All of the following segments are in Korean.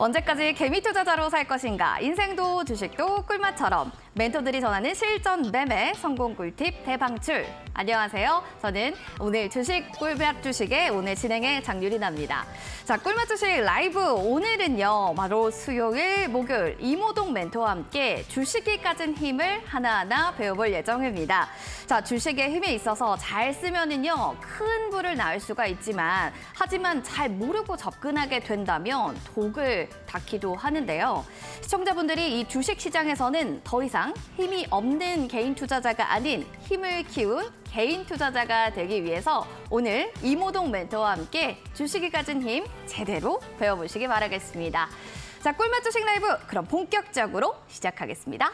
언제까지 개미 투자자로 살 것인가? 인생도 주식도 꿀맛처럼 멘토들이 전하는 실전 매매 성공 꿀팁 대방출. 안녕하세요. 저는 오늘 꿀맛 주식의 오늘 진행의 장유리나입니다. 자, 꿀맛 주식 라이브 오늘은요. 바로 수요일, 목요일 이모동 멘토와 함께 주식이 가진 힘을 하나하나 배워볼 예정입니다. 자, 주식의 힘에 있어서 잘 쓰면은요. 큰 부를 낳을 수가 있지만 하지만 잘 모르고 접근하게 된다면 독을 닿기도 하는데요. 시청자분들이 이 주식 시장에서는 더 이상 힘이 없는 개인 투자자가 아닌 힘을 키운 개인 투자자가 되기 위해서 오늘 이모동 멘토와 함께 주식이 가진 힘 제대로 배워보시기 바라겠습니다. 자, 꿀맛 주식 라이브 그럼 본격적으로 시작하겠습니다.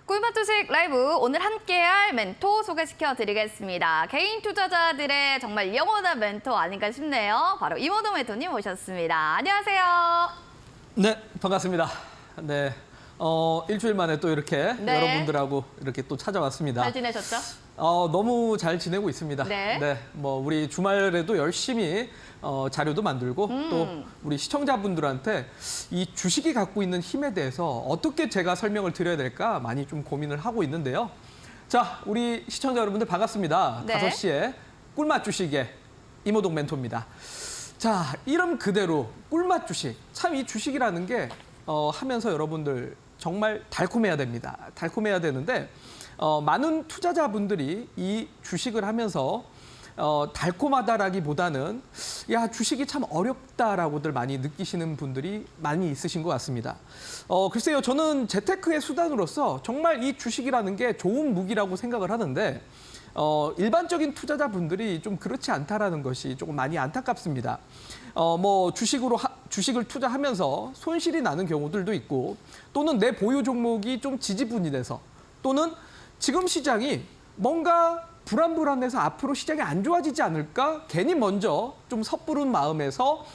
꿀맛 주식 라이브 오늘 함께할 멘토 소개시켜드리겠습니다. 개인 투자자들의 정말 영원한 멘토 아닌가 싶네요. 바로 이모동 멘토님 모셨습니다. 안녕하세요. 네, 반갑습니다. 네, 일주일 만에 또 이렇게 네. 여러분들하고 이렇게 또 찾아왔습니다. 잘 지내셨죠? 너무 잘 지내고 있습니다. 네. 뭐 우리 주말에도 열심히 자료도 만들고 또 우리 시청자분들한테 이 주식이 갖고 있는 힘에 대해서 어떻게 제가 설명을 드려야 될까 많이 좀 고민을 하고 있는데요. 자, 우리 시청자 여러분들 반갑습니다. 네. 5시에 꿀맛 주식의 이모동 멘토입니다. 자, 이름 그대로 꿀맛 주식. 참 이 주식이라는 게 하면서 여러분들 정말 달콤해야 됩니다. 달콤해야 되는데 많은 투자자분들이 이 주식을 하면서 달콤하다라기보다는 야, 주식이 참 어렵다라고들 많이 느끼시는 분들이 많이 있으신 것 같습니다. 글쎄요, 저는 재테크의 수단으로서 정말 이 주식이라는 게 좋은 무기라고 생각을 하는데 일반적인 투자자분들이 좀 그렇지 않다라는 것이 조금 많이 안타깝습니다. 뭐 주식을 투자하면서 손실이 나는 경우들도 있고 또는 내 보유 종목이 좀 지지분이 돼서 또는 지금 시장이 뭔가 불안해서 앞으로 시장이 안 좋아지지 않을까? 괜히 먼저 좀 섣부른 마음에서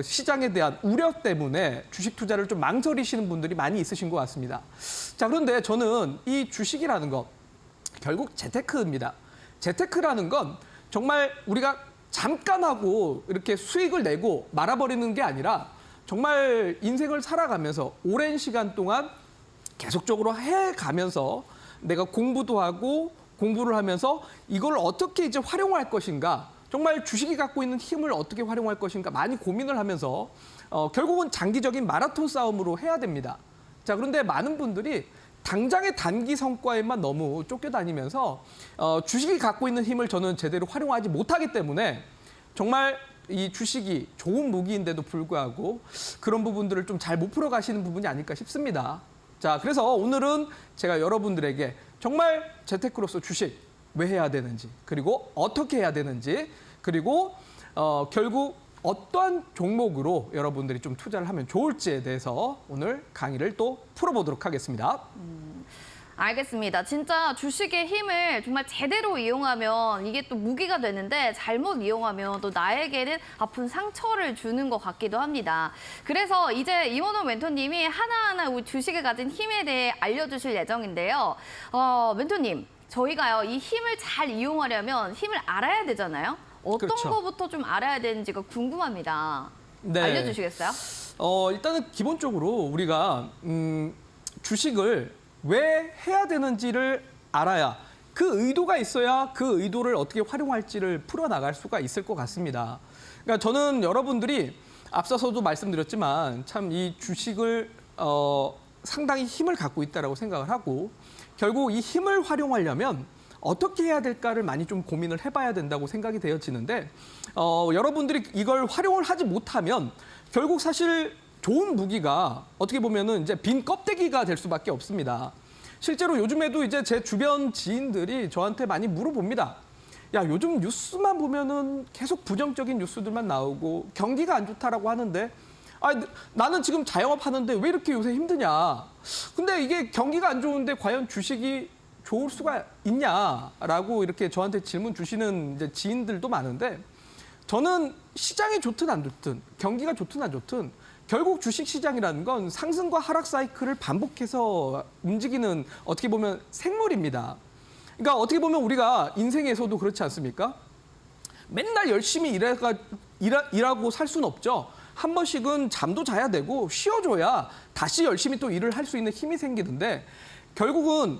시장에 대한 우려 때문에 주식 투자를 좀 망설이시는 분들이 많이 있으신 것 같습니다. 자, 그런데 저는 이 주식이라는 것 결국 재테크입니다. 재테크라는 건 정말 우리가 잠깐 하고 이렇게 수익을 내고 말아버리는 게 아니라 정말 인생을 살아가면서 오랜 시간 동안 계속적으로 해가면서 내가 공부도 하고 공부를 하면서 이걸 어떻게 이제 활용할 것인가, 정말 주식이 갖고 있는 힘을 어떻게 활용할 것인가 많이 고민을 하면서 결국은 장기적인 마라톤 싸움으로 해야 됩니다. 자, 그런데 많은 분들이 당장의 단기 성과에만 너무 쫓겨다니면서 주식이 갖고 있는 힘을 저는 제대로 활용하지 못하기 때문에 정말 이 주식이 좋은 무기인데도 불구하고 그런 부분들을 좀 잘 못 풀어가시는 부분이 아닐까 싶습니다. 자, 그래서 오늘은 제가 여러분들에게 정말 재테크로서 주식 왜 해야 되는지, 그리고 어떻게 해야 되는지, 그리고 결국 어떠한 종목으로 여러분들이 좀 투자를 하면 좋을지에 대해서 오늘 강의를 또 풀어보도록 하겠습니다. 알겠습니다. 진짜 주식의 힘을 정말 제대로 이용하면 이게 또 무기가 되는데 잘못 이용하면 또 나에게는 아픈 상처를 주는 것 같기도 합니다. 그래서 이제 이모동 멘토님이 하나하나 우리 주식에 가진 힘에 대해 알려주실 예정인데요. 멘토님, 저희가요 이 힘을 잘 이용하려면 힘을 알아야 되잖아요. 어떤 그렇죠. 거부터 좀 알아야 되는지가 궁금합니다. 네. 알려주시겠어요? 일단은 기본적으로 우리가 주식을 왜 해야 되는지를 알아야 그 의도가 있어야 그 의도를 어떻게 활용할지를 풀어나갈 수가 있을 것 같습니다. 그러니까 저는 여러분들이 앞서서도 말씀드렸지만 참 이 주식을 상당히 힘을 갖고 있다고 생각을 하고 결국 이 힘을 활용하려면 어떻게 해야 될까를 많이 좀 고민을 해봐야 된다고 생각이 되어지는데 여러분들이 이걸 활용을 하지 못하면 결국 사실 좋은 무기가 어떻게 보면은 이제 빈 껍데기가 될 수밖에 없습니다. 실제로 요즘에도 이제 제 주변 지인들이 저한테 많이 물어봅니다. 야, 요즘 뉴스만 보면은 계속 부정적인 뉴스들만 나오고 경기가 안 좋다라고 하는데 나는 지금 자영업 하는데 왜 이렇게 요새 힘드냐. 근데 이게 경기가 안 좋은데 과연 주식이 좋을 수가 있냐라고 이렇게 저한테 질문 주시는 이제 지인들도 많은데 저는 시장이 좋든 안 좋든 경기가 좋든 안 좋든 결국 주식 시장이라는 건 상승과 하락 사이클을 반복해서 움직이는 어떻게 보면 생물입니다. 그러니까 어떻게 보면 우리가 인생에서도 그렇지 않습니까? 맨날 열심히 일하고 살 수는 없죠. 한 번씩은 잠도 자야 되고 쉬어줘야 다시 열심히 또 일을 할 수 있는 힘이 생기는데 결국은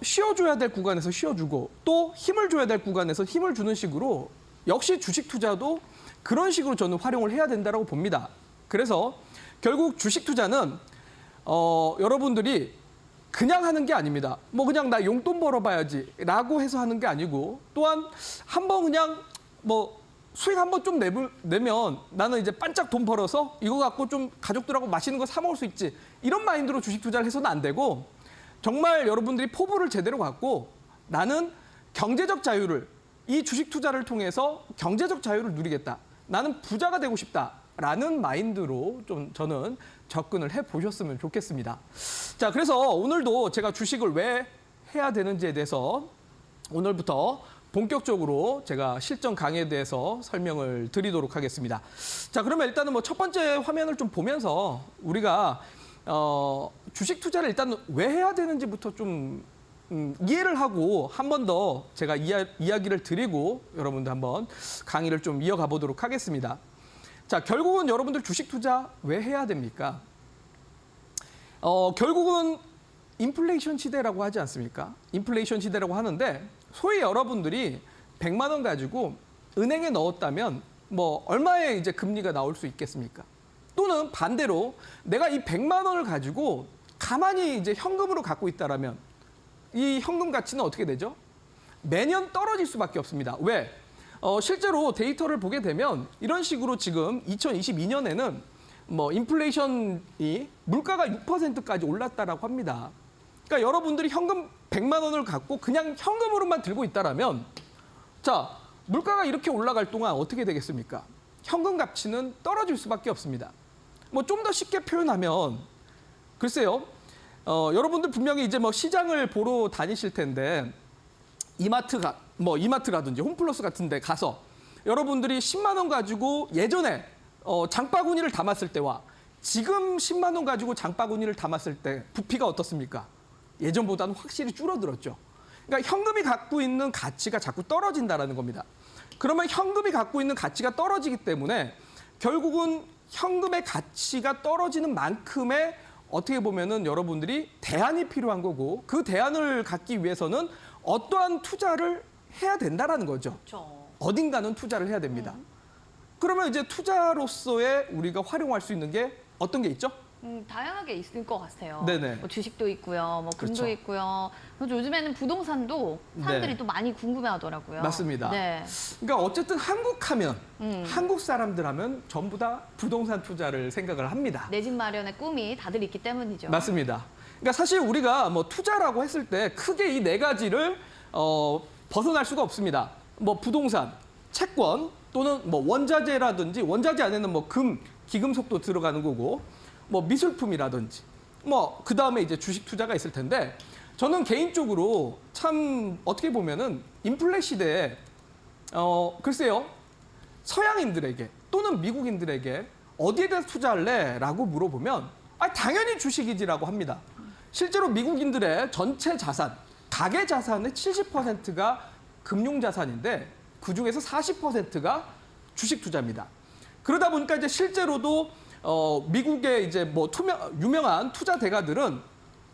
쉬어줘야 될 구간에서 쉬어주고 또 힘을 줘야 될 구간에서 힘을 주는 식으로 역시 주식 투자도 그런 식으로 저는 활용을 해야 된다고 봅니다. 그래서 결국 주식 투자는 여러분들이 그냥 하는 게 아닙니다. 뭐 그냥 나 용돈 벌어봐야지라고 해서 하는 게 아니고 또한 한번 그냥 뭐 수익 한번 좀 내면 나는 이제 반짝 돈 벌어서 이거 갖고 좀 가족들하고 맛있는 거 사 먹을 수 있지. 이런 마인드로 주식 투자를 해서는 안 되고 정말 여러분들이 포부를 제대로 갖고 나는 경제적 자유를 이 주식 투자를 통해서 경제적 자유를 누리겠다. 나는 부자가 되고 싶다라는 마인드로 좀 저는 접근을 해보셨으면 좋겠습니다. 자, 그래서 오늘도 제가 주식을 왜 해야 되는지에 대해서 오늘부터 본격적으로 제가 실전 강의에 대해서 설명을 드리도록 하겠습니다. 자, 그러면 일단은 뭐 첫 번째 화면을 좀 보면서 우리가 주식 투자를 일단 왜 해야 되는지부터 좀 이해를 하고 한 번 더 제가 이야기를 드리고 여러분들 한번 강의를 좀 이어가 보도록 하겠습니다. 자, 결국은 여러분들 주식 투자 왜 해야 됩니까? 결국은 인플레이션 시대라고 하지 않습니까? 인플레이션 시대라고 하는데 소위 여러분들이 100만 원 가지고 은행에 넣었다면 뭐 얼마의 이제 금리가 나올 수 있겠습니까? 또는 반대로 내가 이 100만 원을 가지고 가만히 이제 현금으로 갖고 있다라면 이 현금 가치는 어떻게 되죠? 매년 떨어질 수밖에 없습니다. 왜? 실제로 데이터를 보게 되면 이런 식으로 지금 2022년에는 뭐 인플레이션이 물가가 6%까지 올랐다라고 합니다. 그러니까 여러분들이 현금 100만 원을 갖고 그냥 현금으로만 들고 있다라면 자, 물가가 이렇게 올라갈 동안 어떻게 되겠습니까? 현금 가치는 떨어질 수밖에 없습니다. 뭐 좀 더 쉽게 표현하면 글쎄요. 여러분들 분명히 이제 뭐 시장을 보러 다니실 텐데 이마트라든지 홈플러스 같은 데 가서 여러분들이 10만 원 가지고 예전에 장바구니를 담았을 때와 지금 10만 원 가지고 장바구니를 담았을 때 부피가 어떻습니까? 예전보다는 확실히 줄어들었죠. 그러니까 현금이 갖고 있는 가치가 자꾸 떨어진다는 겁니다. 그러면 현금이 갖고 있는 가치가 떨어지기 때문에 결국은 현금의 가치가 떨어지는 만큼의 어떻게 보면은 여러분들이 대안이 필요한 거고 그 대안을 갖기 위해서는 어떠한 투자를 해야 된다라는 거죠. 그렇죠. 어딘가는 투자를 해야 됩니다. 그러면 이제 투자로서의 우리가 활용할 수 있는 게 어떤 게 있죠? 다양하게 있을 것 같아요. 네네. 뭐 주식도 있고요, 뭐 금도 그렇죠. 있고요. 그래서 요즘에는 부동산도 사람들이 네. 또 많이 궁금해하더라고요. 맞습니다. 네. 그러니까 어쨌든 한국 사람들 하면 전부 다 부동산 투자를 생각을 합니다. 내 집 마련의 꿈이 다들 있기 때문이죠. 맞습니다. 그러니까 사실 우리가 뭐 투자라고 했을 때 크게 이 네 가지를 벗어날 수가 없습니다. 뭐 부동산, 채권 또는 뭐 원자재라든지 원자재 안에는 뭐 금, 기금속도 들어가는 거고 뭐 미술품이라든지 뭐 그다음에 이제 주식 투자가 있을 텐데 저는 개인적으로 참 어떻게 보면은 인플레 시대에 글쎄요. 서양인들에게 또는 미국인들에게 어디에 대해서 투자할래?라고 물어보면 당연히 주식이지라고 합니다. 실제로 미국인들의 전체 자산, 가계 자산의 70%가 금융 자산인데 그중에서 40%가 주식 투자입니다. 그러다 보니까 이제 실제로도 미국의 이제 뭐 유명한 투자 대가들은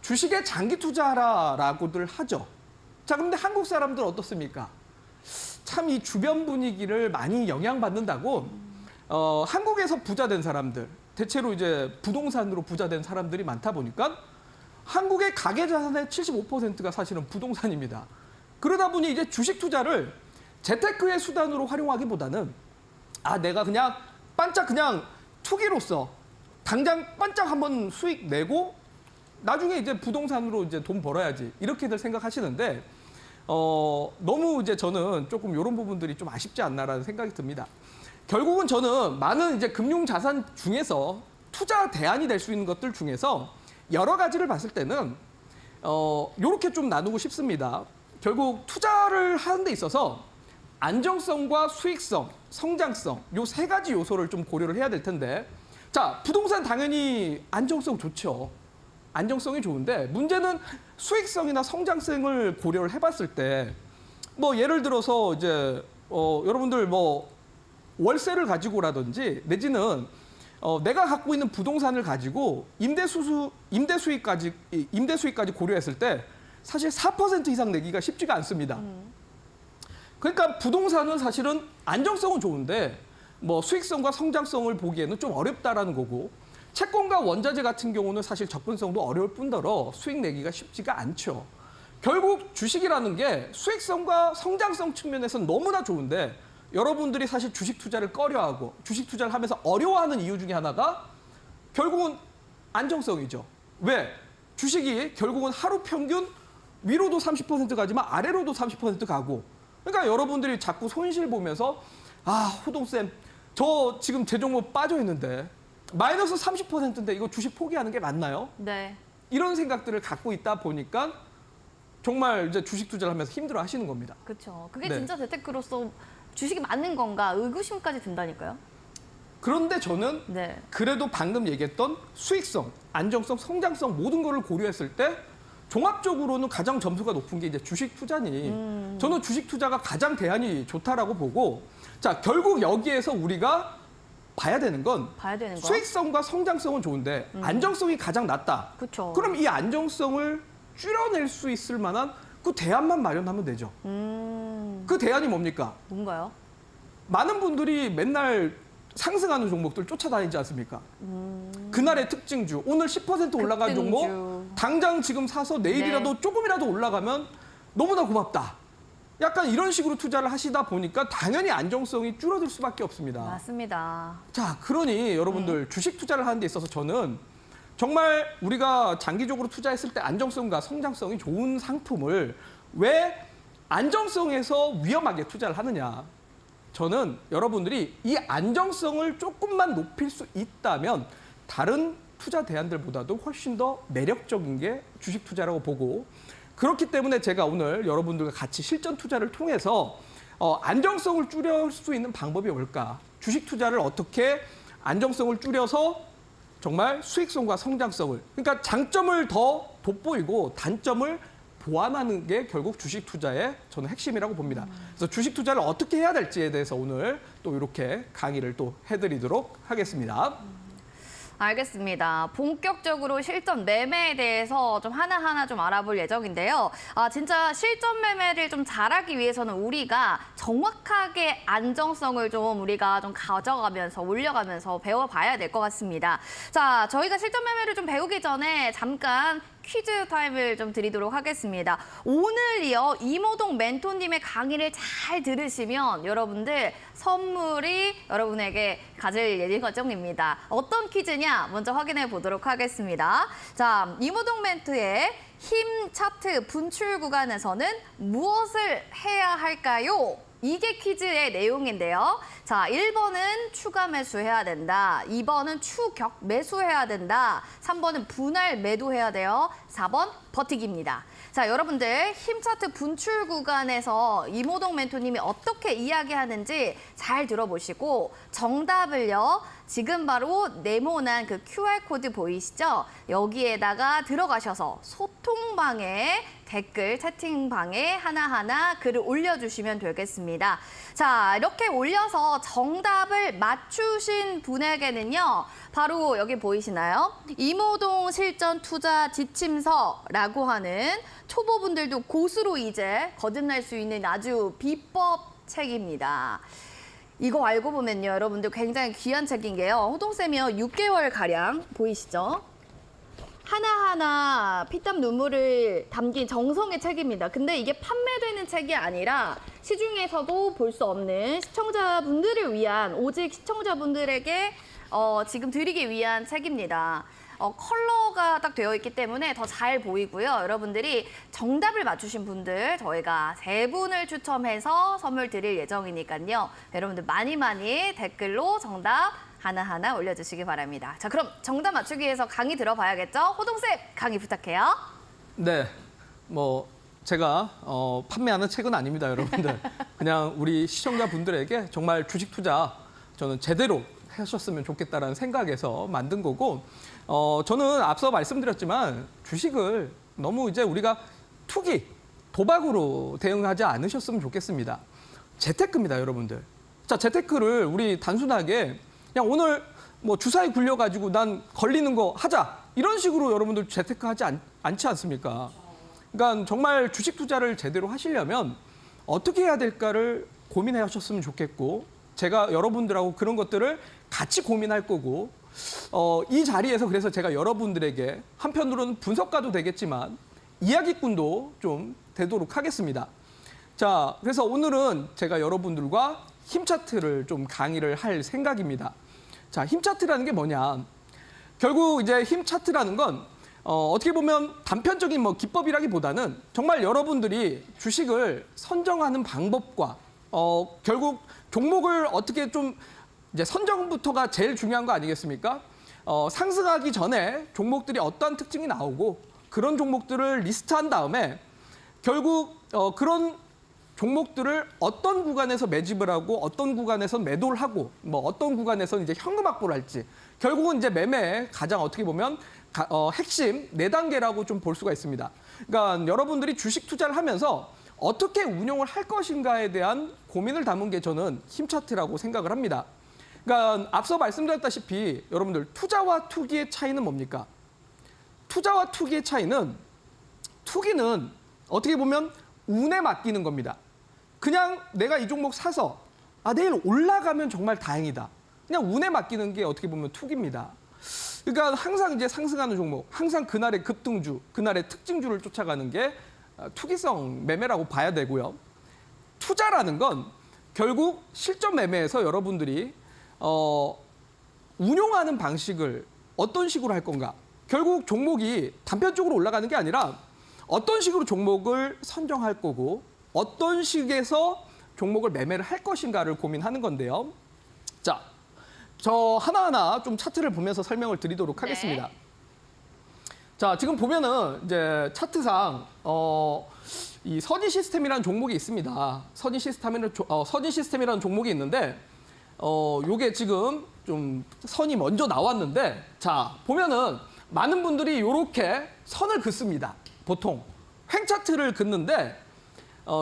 주식에 장기 투자하라라고들 하죠. 자, 그런데 한국 사람들 어떻습니까? 참 이 주변 분위기를 많이 영향받는다고 한국에서 부자 된 사람들, 대체로 이제 부동산으로 부자 된 사람들이 많다 보니까 한국의 가계 자산의 75%가 사실은 부동산입니다. 그러다 보니 이제 주식 투자를 재테크의 수단으로 활용하기보다는 내가 그냥 반짝 그냥 투기로서 당장 반짝 한번 수익 내고 나중에 이제 부동산으로 이제 돈 벌어야지 이렇게들 생각하시는데 너무 이제 저는 조금 이런 부분들이 좀 아쉽지 않나라는 생각이 듭니다. 결국은 저는 많은 이제 금융 자산 중에서 투자 대안이 될 수 있는 것들 중에서 여러 가지를 봤을 때는 이렇게 좀 나누고 싶습니다. 결국 투자를 하는 데 있어서 안정성과 수익성, 성장성 요 세 가지 요소를 좀 고려를 해야 될 텐데 자, 부동산 당연히 안정성 좋죠. 안정성이 좋은데 문제는 수익성이나 성장성을 고려를 해봤을 때 뭐 예를 들어서 이제 여러분들 뭐 월세를 가지고라든지 내지는 내가 갖고 있는 부동산을 가지고 임대 수익까지 고려했을 때 사실 4% 이상 내기가 쉽지가 않습니다. 그러니까 부동산은 사실은 안정성은 좋은데 뭐 수익성과 성장성을 보기에는 좀 어렵다라는 거고 채권과 원자재 같은 경우는 사실 접근성도 어려울 뿐더러 수익 내기가 쉽지가 않죠. 결국 주식이라는 게 수익성과 성장성 측면에서는 너무나 좋은데 여러분들이 사실 주식 투자를 꺼려하고 주식 투자를 하면서 어려워하는 이유 중에 하나가 결국은 안정성이죠. 왜? 주식이 결국은 하루 평균 위로도 30% 가지만 아래로도 30% 가고 그러니까 여러분들이 자꾸 손실 보면서 호동쌤 저 지금 제 종목 빠져 있는데 마이너스 30%인데 이거 주식 포기하는 게 맞나요? 네. 이런 생각들을 갖고 있다 보니까 정말 이제 주식 투자를 하면서 힘들어 하시는 겁니다. 그렇죠. 그게 네. 진짜 재테크로서 주식이 맞는 건가 의구심까지 든다니까요. 그런데 저는 네. 그래도 방금 얘기했던 수익성, 안정성, 성장성 모든 거를 고려했을 때 종합적으로는 가장 점수가 높은 게 이제 주식 투자니 저는 주식 투자가 가장 대안이 좋다라고 보고 자, 결국 여기에서 우리가 봐야 되는 건 수익성과 성장성은 좋은데 안정성이 가장 낮다. 그렇죠. 그럼 이 안정성을 줄여낼 수 있을 만한 그 대안만 마련하면 되죠. 그 대안이 뭡니까? 뭔가요? 많은 분들이 맨날 상승하는 종목들 쫓아다니지 않습니까? 그날의 특징주, 오늘 10% 올라간 종목, 당장 지금 사서 내일이라도 네. 조금이라도 올라가면 너무나 고맙다. 약간 이런 식으로 투자를 하시다 보니까 당연히 안정성이 줄어들 수밖에 없습니다. 맞습니다. 자, 그러니 여러분들 주식 투자를 하는 데 있어서 저는 정말 우리가 장기적으로 투자했을 때 안정성과 성장성이 좋은 상품을 왜 안정성에서 위험하게 투자를 하느냐. 저는 여러분들이 이 안정성을 조금만 높일 수 있다면 다른 투자 대안들보다도 훨씬 더 매력적인 게 주식 투자라고 보고 그렇기 때문에 제가 오늘 여러분들과 같이 실전 투자를 통해서 안정성을 줄일 수 있는 방법이 뭘까? 주식 투자를 어떻게 안정성을 줄여서 정말 수익성과 성장성을 그러니까 장점을 더 돋보이고 단점을 보완하는 게 결국 주식 투자의 저는 핵심이라고 봅니다. 그래서 주식 투자를 어떻게 해야 될지에 대해서 오늘 또 이렇게 강의를 또 해드리도록 하겠습니다. 알겠습니다. 본격적으로 실전 매매에 대해서 좀 하나하나 좀 알아볼 예정인데요. 진짜 실전 매매를 좀 잘하기 위해서는 우리가 정확하게 안정성을 좀 우리가 좀 가져가면서 올려가면서 배워봐야 될 것 같습니다. 자, 저희가 실전 매매를 좀 배우기 전에 잠깐 퀴즈 타임을 좀 드리도록 하겠습니다. 오늘이요 이모동 멘토님의 강의를 잘 들으시면 여러분들 선물이 여러분에게 가질 예정입니다. 어떤 퀴즈냐 먼저 확인해 보도록 하겠습니다. 자, 이모동 멘토의 힘 차트 분출 구간에서는 무엇을 해야 할까요? 이게 퀴즈의 내용인데요. 자, 1번은 추가 매수해야 된다. 2번은 추격 매수해야 된다. 3번은 분할 매도해야 돼요. 4번 버티기입니다. 자, 여러분들 힘 차트 분출 구간에서 이모동 멘토님이 어떻게 이야기하는지 잘 들어보시고 정답을요. 지금 바로 네모난 그 QR코드 보이시죠? 여기에다가 들어가셔서 소통방에 댓글 채팅방에 하나하나 글을 올려주시면 되겠습니다. 자, 이렇게 올려서 정답을 맞추신 분에게는요. 바로 여기 보이시나요? 이모동 실전 투자 지침서라고 하는 초보분들도 고수로 이제 거듭날 수 있는 아주 비법 책입니다. 이거 알고 보면요, 여러분들 굉장히 귀한 책인 게요. 호동쌤이요, 6개월가량 보이시죠? 하나하나 피땀 눈물을 담긴 정성의 책입니다. 근데 이게 판매되는 책이 아니라 시중에서도 볼 수 없는 시청자분들을 위한 오직 시청자분들에게 지금 드리기 위한 책입니다. 컬러가 딱 되어 있기 때문에 더 잘 보이고요. 여러분들이 정답을 맞추신 분들 저희가 3분을 추첨해서 선물 드릴 예정이니까요. 여러분들 많이 댓글로 정답 하나하나 올려주시기 바랍니다. 자, 그럼 정답 맞추기 위해서 강의 들어봐야겠죠? 호동쌤, 강의 부탁해요. 네, 뭐 제가 판매하는 책은 아닙니다, 여러분들. 그냥 우리 시청자분들에게 정말 주식 투자 저는 제대로 하셨으면 좋겠다라는 생각에서 만든 거고, 저는 앞서 말씀드렸지만 주식을 너무 이제 우리가 투기, 도박으로 대응하지 않으셨으면 좋겠습니다. 재테크입니다, 여러분들. 자, 재테크를 우리 단순하게 그냥 오늘 뭐 주사위 굴려가지고 난 걸리는 거 하자 이런 식으로 여러분들 재테크하지 않지 않습니까? 그러니까 정말 주식 투자를 제대로 하시려면 어떻게 해야 될까를 고민해 하셨으면 좋겠고, 제가 여러분들하고 그런 것들을 같이 고민할 거고, 이 자리에서 그래서 제가 여러분들에게 한편으로는 분석가도 되겠지만 이야기꾼도 좀 되도록 하겠습니다. 자, 그래서 오늘은 제가 여러분들과 힘 차트를 좀 강의를 할 생각입니다. 자, 힘 차트라는 게 뭐냐? 결국 이제 힘 차트라는 건 어떻게 보면 단편적인 뭐 기법이라기보다는 정말 여러분들이 주식을 선정하는 방법과 결국 종목을 어떻게 좀 이제 선정부터가 제일 중요한 거 아니겠습니까? 상승하기 전에 종목들이 어떠한 특징이 나오고 그런 종목들을 리스트한 다음에 결국 그런 종목들을 어떤 구간에서 매집을 하고 어떤 구간에서 매도를 하고 뭐 어떤 구간에서 이제 현금 확보를 할지, 결국은 이제 매매의 가장 어떻게 보면 핵심 4단계라고 좀 볼 수가 있습니다. 그러니까 여러분들이 주식 투자를 하면서 어떻게 운용을 할 것인가에 대한 고민을 담은 게 저는 힘 차트라고 생각을 합니다. 그러니까 앞서 말씀드렸다시피 여러분들 투자와 투기의 차이는 뭡니까? 투자와 투기의 차이는, 투기는 어떻게 보면 운에 맡기는 겁니다. 그냥 내가 이 종목 사서 내일 올라가면 정말 다행이다. 그냥 운에 맡기는 게 어떻게 보면 투기입니다. 그러니까 항상 이제 상승하는 종목, 항상 그날의 급등주, 그날의 특징주를 쫓아가는 게 투기성 매매라고 봐야 되고요. 투자라는 건 결국 실전 매매에서 여러분들이 운용하는 방식을 어떤 식으로 할 건가? 결국 종목이 단편적으로 올라가는 게 아니라 어떤 식으로 종목을 선정할 거고 어떤 식에서 종목을 매매를 할 것인가를 고민하는 건데요. 자, 저 하나하나 좀 차트를 보면서 설명을 드리도록 하겠습니다. 네. 자, 지금 보면은 이제 차트상 이 선의 시스템이라는 종목이 있습니다. 선의 시스템이라는 종목이 있는데 요게 지금 좀 선이 먼저 나왔는데, 자, 보면은 많은 분들이 이렇게 선을 긋습니다. 보통 횡 차트를 긋는데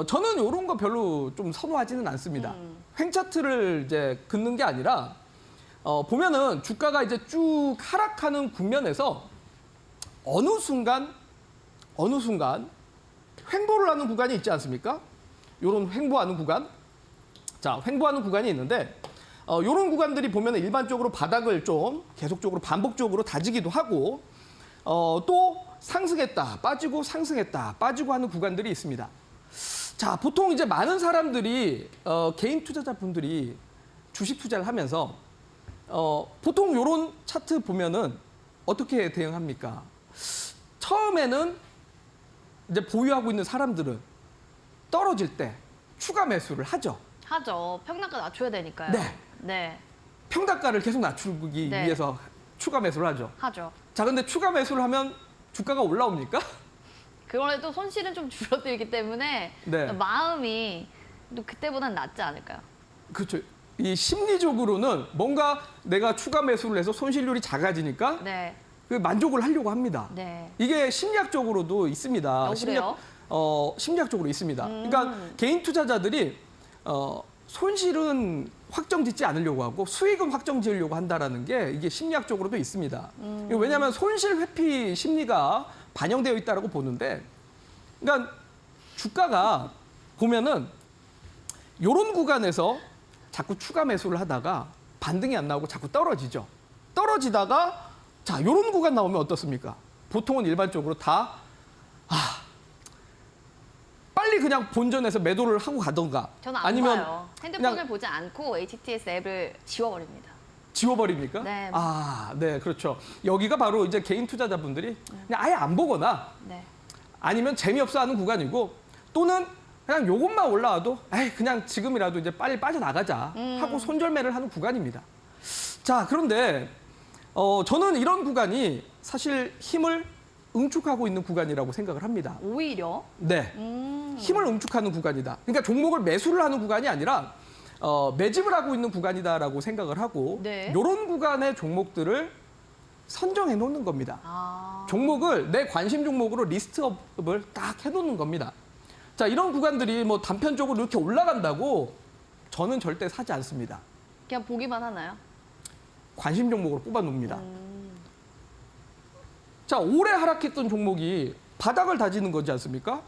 저는 이런 거 별로 좀 선호하지는 않습니다. 횡 차트를 이제 긋는 게 아니라 보면은 주가가 이제 쭉 하락하는 국면에서 어느 순간 횡보를 하는 구간이 있지 않습니까? 이런 횡보하는 구간. 자, 횡보하는 구간이 있는데 이런 구간들이 보면은 일반적으로 바닥을 좀 계속적으로 반복적으로 다지기도 하고 또 상승했다 빠지고 상승했다 빠지고 하는 구간들이 있습니다. 자, 보통 이제 많은 사람들이 개인 투자자분들이 주식 투자를 하면서 보통 이런 차트 보면은 어떻게 대응합니까? 처음에는 이제 보유하고 있는 사람들은 떨어질 때 추가 매수를 하죠. 하죠. 평단가 낮춰야 되니까요. 네. 네. 평단가를 계속 낮추기 네. 위해서 추가 매수를 하죠. 하죠. 자, 근데 추가 매수를 하면 주가가 올라옵니까? 그런데 또 손실은 좀 줄어들기 때문에 네. 마음이 또 그때보다는 낫지 않을까요? 그렇죠. 이 심리적으로는 뭔가 내가 추가 매수를 해서 손실률이 작아지니까 네. 그 만족을 하려고 합니다. 네. 이게 심리학적으로도 있습니다. 그래요? 심리학적으로 있습니다. 그러니까 개인 투자자들이 손실은 확정짓지 않으려고 하고 수익은 확정지으려고 한다라는 게 이게 심리학적으로도 있습니다. 왜냐하면 손실 회피 심리가 반영되어 있다라고 보는데, 그러니까 주가가 보면은 이런 구간에서 자꾸 추가 매수를 하다가 반등이 안 나오고 자꾸 떨어지죠. 떨어지다가 자, 이런 구간 나오면 어떻습니까? 보통은 일반적으로 다 빨리 그냥 본전에서 매도를 하고 가던가 저는 안 아니면 봐요. 핸드폰을 보지 않고 HTS 앱을 지워버립니다. 지워버립니까? 네. 아, 네, 그렇죠. 여기가 바로 이제 개인 투자자분들이 그냥 아예 안 보거나 네. 아니면 재미없어 하는 구간이고 또는 그냥 요것만 올라와도 에이, 그냥 지금이라도 이제 빨리 빠져나가자 하고 손절매를 하는 구간입니다. 자, 그런데 저는 이런 구간이 사실 힘을 응축하고 있는 구간이라고 생각을 합니다. 오히려. 네. 힘을 응축하는 구간이다. 그러니까 종목을 매수를 하는 구간이 아니라 매집을 하고 있는 구간이다라고 생각을 하고 네. 이런 구간의 종목들을 선정해 놓는 겁니다. 아. 종목을 내 관심 종목으로 리스트업을 딱 해놓는 겁니다. 자, 이런 구간들이 뭐 단편적으로 이렇게 올라간다고 저는 절대 사지 않습니다. 그냥 보기만 하나요? 관심 종목으로 뽑아 놓습니다. 자, 오래 하락했던 종목이 바닥을 다지는 거지 않습니까?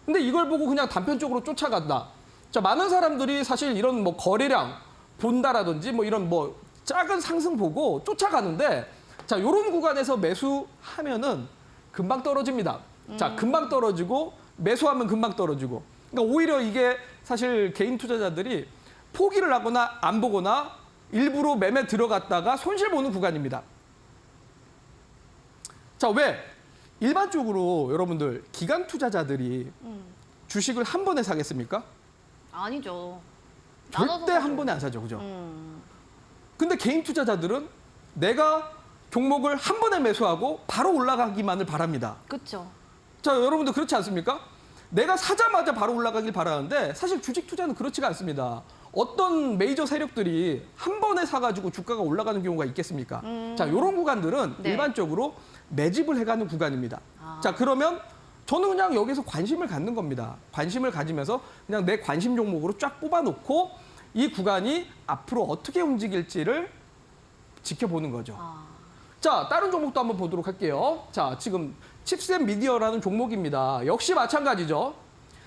근데 이걸 보고 그냥 단편적으로 쫓아간다. 자, 많은 사람들이 사실 이런 뭐 거래량 본다라든지 뭐 이런 뭐 작은 상승 보고 쫓아가는데 자, 이런 구간에서 매수하면은 금방 떨어집니다. 자, 금방 떨어지고 매수하면 금방 떨어지고. 그러니까 오히려 이게 사실 개인 투자자들이 포기를 하거나 안 보거나 일부러 매매 들어갔다가 손실 보는 구간입니다. 자, 왜? 일반적으로 여러분들 기관 투자자들이 주식을 한 번에 사겠습니까? 아니죠. 절대 한 번에 안 사죠. 그죠? 근데 개인 투자자들은 내가 종목을 한 번에 매수하고 바로 올라가기만을 바랍니다. 그렇죠. 자, 여러분들 그렇지 않습니까? 내가 사자마자 바로 올라가길 바라는데 사실 주식 투자는 그렇지가 않습니다. 어떤 메이저 세력들이 한 번에 사가지고 주가가 올라가는 경우가 있겠습니까? 자, 이런 구간들은 네. 일반적으로 매집을 해가는 구간입니다. 아. 자, 그러면 저는 그냥 여기서 관심을 갖는 겁니다. 관심을 가지면서 그냥 내 관심 종목으로 쫙 뽑아놓고 이 구간이 앞으로 어떻게 움직일지를 지켜보는 거죠. 아. 자, 다른 종목도 한번 보도록 할게요. 자, 지금 칩셋미디어라는 종목입니다. 역시 마찬가지죠.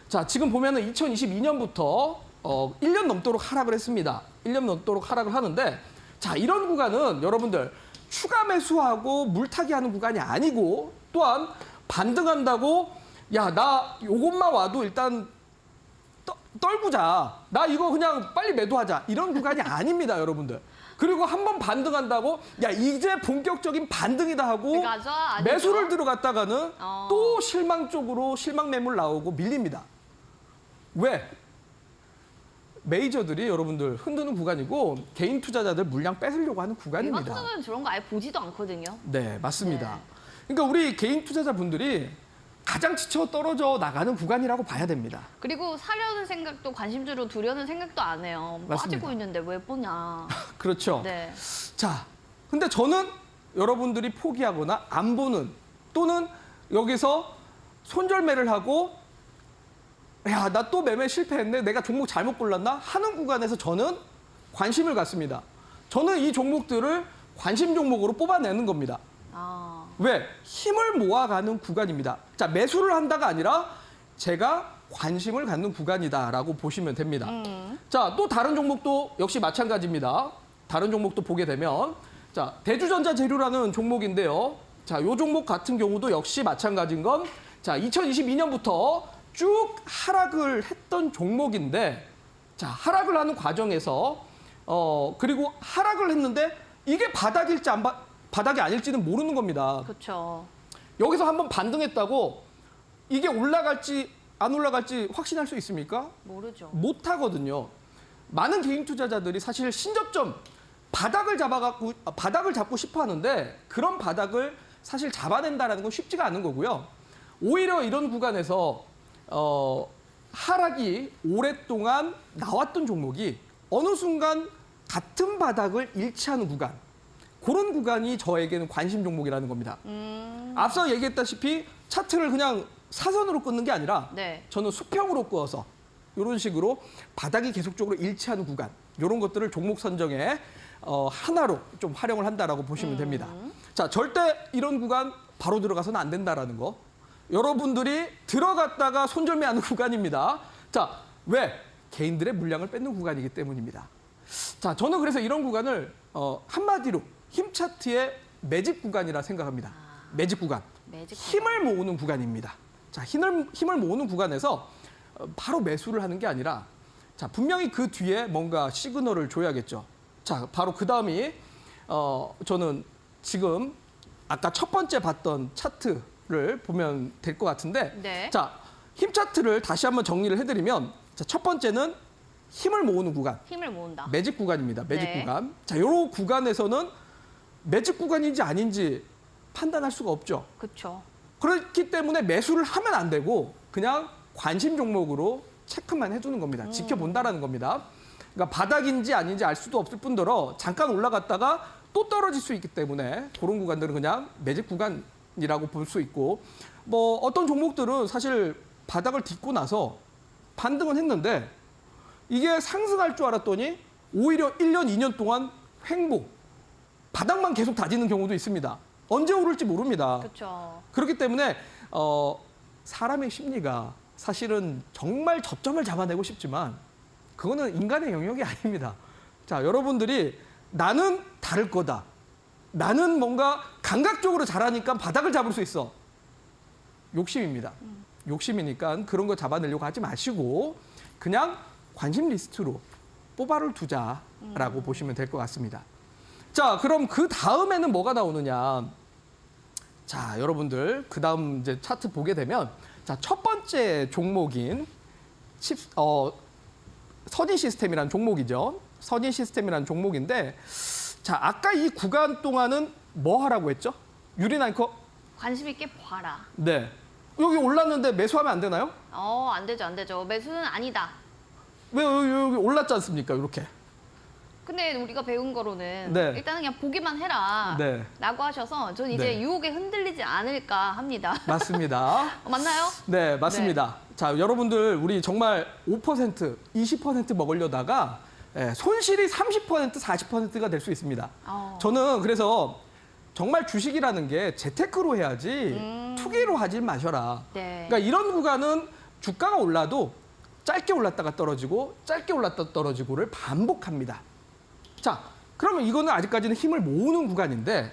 자, 지금 보면은 2022년부터 1년 넘도록 하락을 했습니다. 1년 넘도록 하락을 하는데 자, 이런 구간은 여러분들 추가 매수하고 물타기 하는 구간이 아니고 또한 반등한다고 야, 나 요것만 와도 일단 떨구자. 나 이거 그냥 빨리 매도하자. 이런 구간이 아닙니다, 여러분들. 그리고 한 번 반등한다고 야, 이제 본격적인 반등이다 하고 맞아, 아니죠? 매수를 들어갔다가는 어. 또 실망 쪽으로 실망 매물 나오고 밀립니다. 왜? 메이저들이 여러분들 흔드는 구간이고 개인 투자자들 물량 뺏으려고 하는 일반 구간입니다. 투자자는 저런 거 아예 보지도 않거든요. 네, 맞습니다. 네. 그러니까 우리 개인 투자자분들이 가장 지쳐 떨어져 나가는 구간이라고 봐야 됩니다. 그리고 사려는 생각도 관심주로 두려는 생각도 안 해요. 맞습니다. 빠지고 있는데 왜 보냐. 그렇죠. 네. 자, 근데 저는 여러분들이 포기하거나 안 보는 또는 여기서 손절매를 하고 야, 나 또 매매 실패했네. 내가 종목 잘못 골랐나? 하는 구간에서 저는 관심을 갖습니다. 저는 이 종목들을 관심 종목으로 뽑아내는 겁니다. 아. 왜? 힘을 모아가는 구간입니다. 자, 매수를 한다가 아니라 제가 관심을 갖는 구간이다라고 보시면 됩니다. 자, 또 다른 종목도 역시 마찬가지입니다. 다른 종목도 보게 되면 자, 대주전자 재료라는 종목인데요. 자, 이 종목 같은 경우도 역시 마찬가지인 건 자, 2022년부터 쭉 하락을 했던 종목인데 자, 하락을 하는 과정에서 그리고 하락을 했는데 이게 바닥일지 바닥이 아닐지는 모르는 겁니다. 그렇죠. 여기서 한번 반등했다고 이게 올라갈지 안 올라갈지 확신할 수 있습니까? 모르죠. 못 하거든요. 많은 개인 투자자들이 사실 신저점 바닥을 잡고 싶어 하는데 그런 바닥을 사실 잡아낸다라는 건 쉽지가 않은 거고요. 오히려 이런 구간에서 하락이 오랫동안 나왔던 종목이 어느 순간 같은 바닥을 일치하는 구간, 그런 구간이 저에게는 관심 종목이라는 겁니다. 앞서 얘기했다시피 차트를 그냥 사선으로 끊는 게 아니라 네. 저는 수평으로 끄어서 이런 식으로 바닥이 계속적으로 일치하는 구간, 이런 것들을 종목 선정에 하나로 좀 활용을 한다라고 보시면 됩니다. 자, 절대 이런 구간 바로 들어가서는 안 된다라는 거. 여러분들이 들어갔다가 손절매하는 구간입니다. 자, 왜? 개인들의 물량을 뺏는 구간이기 때문입니다. 자, 저는 그래서 이런 구간을 한마디로 힘 차트의 매집 구간이라 생각합니다. 매집 구간. 매직 힘을 모으는 구간입니다. 자, 힘을 모으는 구간에서 바로 매수를 하는 게 아니라 자, 분명히 그 뒤에 뭔가 시그널을 줘야겠죠. 자, 바로 그 다음이 저는 지금 아까 첫 번째 봤던 차트를 보면 될 것 같은데, 네. 자, 힘 차트를 다시 한번 정리를 해드리면, 자, 첫 번째는 힘을 모으는 구간, 힘을 모은다. 매직 구간입니다. 매직 네. 구간. 자, 요 구간에서는 매직 구간인지 아닌지 판단할 수가 없죠. 그렇죠. 그렇기 때문에 매수를 하면 안 되고 그냥 관심 종목으로 체크만 해두는 겁니다. 지켜본다라는 겁니다. 그러니까 바닥인지 아닌지 알 수도 없을 뿐더러 잠깐 올라갔다가 또 떨어질 수 있기 때문에 그런 구간들은 그냥 매직 구간이라고 볼 수 있고, 뭐 어떤 종목들은 사실 바닥을 딛고 나서 반등은 했는데 이게 상승할 줄 알았더니 오히려 1년, 2년 동안 횡보, 바닥만 계속 다지는 경우도 있습니다. 언제 오를지 모릅니다. 그렇죠. 그렇기 때문에 사람의 심리가 사실은 정말 저점을 잡아내고 싶지만 그거는 인간의 영역이 아닙니다. 자, 여러분들이 나는 다를 거다. 나는 뭔가 감각적으로 잘하니까 바닥을 잡을 수 있어. 욕심입니다. 욕심이니까 그런 거 잡아내려고 하지 마시고 그냥 관심 리스트로 뽑아를 두자라고 보시면 될 것 같습니다. 자, 그럼 그 다음에는 뭐가 나오느냐? 자, 여러분들 그 다음 이제 차트 보게 되면, 자, 첫 번째 종목인 선인 시스템이라는 종목이죠. 선인 시스템이라는 종목인데, 자, 아까 이 구간 동안은 뭐 하라고 했죠? 유린 앵커? 관심 있게 봐라. 네. 여기 올랐는데 매수하면 안 되나요? 안 되죠, 안 되죠. 매수는 아니다. 왜 여기 올랐지 않습니까? 이렇게. 근데 우리가 배운 거로는 네. 일단은 그냥 보기만 해라 네. 라고 하셔서 저는 이제 네. 유혹에 흔들리지 않을까 합니다. 맞습니다. 맞나요? 네, 맞습니다. 자, 여러분들 우리 정말 5%, 20% 먹으려다가 손실이 30%, 40%가 될 수 있습니다. 저는 그래서 정말 주식이라는 게 재테크로 해야지 투기로 하지 마셔라. 네. 그러니까 이런 구간은 주가가 올라도 짧게 올랐다가 떨어지고 짧게 올랐다가 떨어지고를 반복합니다. 자, 그러면 이거는 아직까지는 힘을 모으는 구간인데,